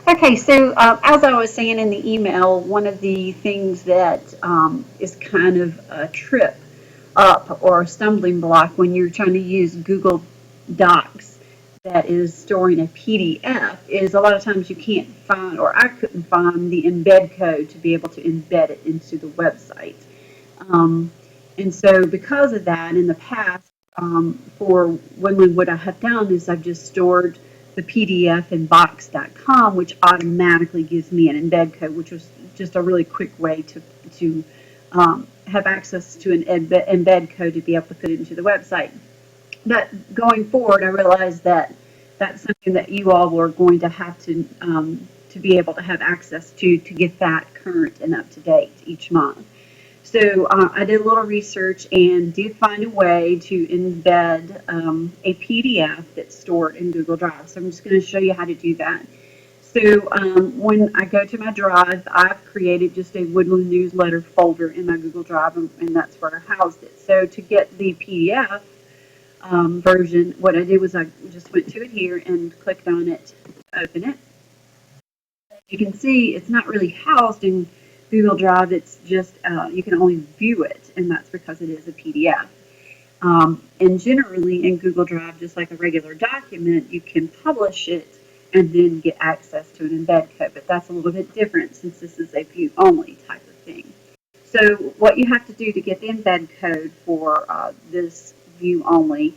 Okay, so as I was saying in the email, one of the things that is kind of a trip up or a stumbling block when you're trying to use Google Docs that is storing a PDF is a lot of times you can't find, or I couldn't find, the embed code to be able to embed it into the website. Um, and so, because of that, in the past, for Woodland, what I have done is I've just stored the PDF in box.com, which automatically gives me an embed code, which was just a really quick way to have access to an embed code to be able to put it into the website. But going forward, I realized that that's something that you all were going to have to be able to have access to get that current and up to date each month. So I did a little research and did find a way to embed a PDF that's stored in Google Drive. So I'm just going to show you how to do that. So when I go to my drive, I've created just a Woodland newsletter folder in my Google Drive, and that's where I housed it. So to get the PDF version, what I did was I just went to it here and clicked on it to open it. You can see it's not really housed in Google Drive. It's just you can only view it, and that's because it is a PDF. And generally in Google Drive, just like a regular document, you can publish it and then get access to an embed code. But that's a little bit different since this is a view only type of thing. So what you have to do to get the embed code for this view only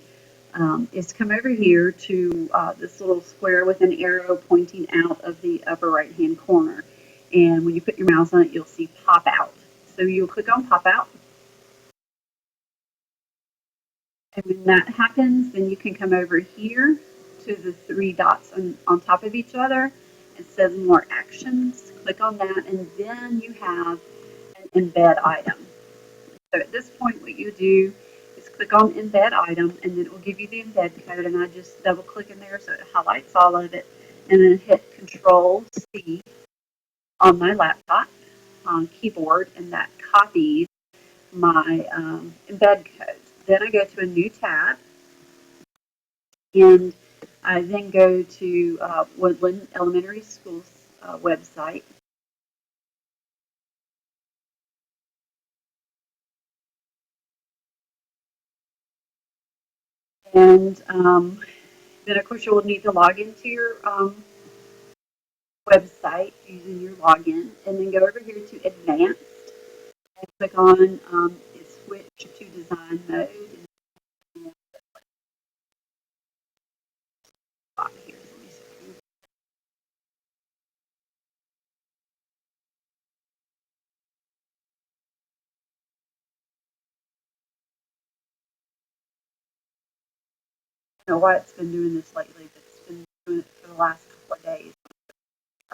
is come over here to this little square with an arrow pointing out of the upper right hand corner. And when you put your mouse on it, you'll see pop out. So you'll click on pop out. And when that happens, then you can come over here to the three dots on top of each other. It says more actions. Click on that, and then you have an embed item. So at this point, what you do is click on embed item, and then it will give you the embed code. And I just double click in there so it highlights all of it, and then hit Control C on my laptop on keyboard, and that copies my embed code. Then I go to a new tab, and I then go to Woodland Elementary School's website. And then, of course, you will need to log into your website using your login, and then go over here to Advanced and click on Switch to Design Mode. And here, so let me see. I don't know why it's been doing this lately, but it's been doing it for the last couple of days.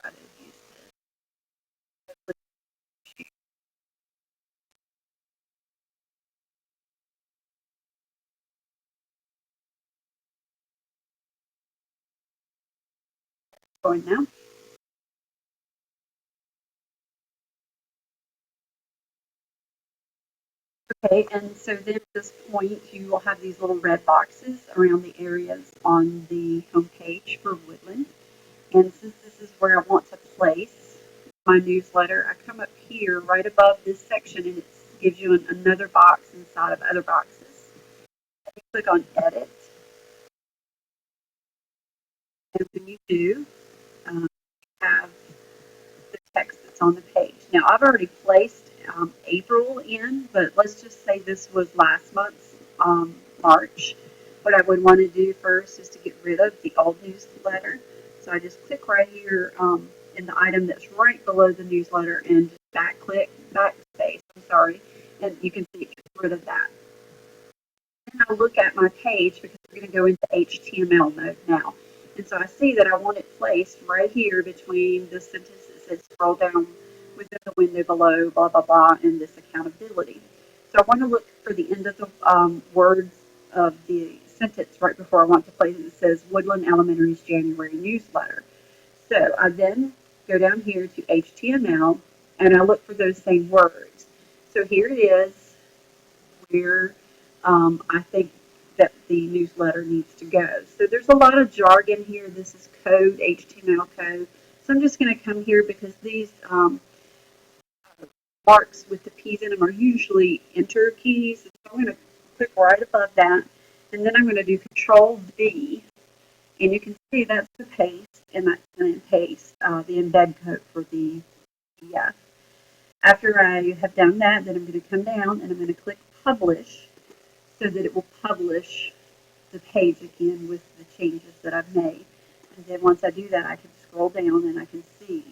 Try to use this. Going now. Okay, and so then at this point, you will have these little red boxes around the areas on the home page for Woodland. And since this is where I want to place my newsletter, I come up here right above this section, and it gives you another box inside of other boxes. You click on Edit, and when you do, you have the text that's on the page. Now, I've already placed April in, but let's just say this was last month's March. What I would want to do first is to get rid of the old newsletter. So I just click right here in the item that's right below the newsletter and just backspace, I'm sorry, and you can see it gets rid of that. Then I'll look at my page because we're going to go into HTML mode now. And so I see that I want it placed right here between the sentence that says scroll down within the window below, blah, blah, blah, and this accountability. So I want to look for the end of the words of the sentence right before I want to place it. It says Woodland Elementary's January newsletter. So I then go down here to HTML, and I look for those same words. So here it is where I think that the newsletter needs to go. So there's a lot of jargon here. This is code, HTML code. So I'm just going to come here because these marks with the P's in them are usually enter keys. So I'm going to click right above that, and then I'm going to do Control V, and you can see that's the paste, and that's going to paste the embed code for the PDF. After I have done that, then I'm going to come down and I'm going to click Publish so that it will publish the page again with the changes that I've made. And then once I do that, I can scroll down and I can see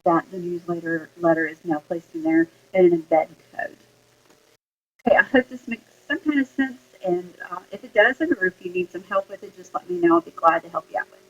that the newsletter letter is now placed in there in an embed code. Okay, I hope this makes some kind of sense, and if it doesn't, or if you need some help with it, just let me know. I'll be glad to help you out with it.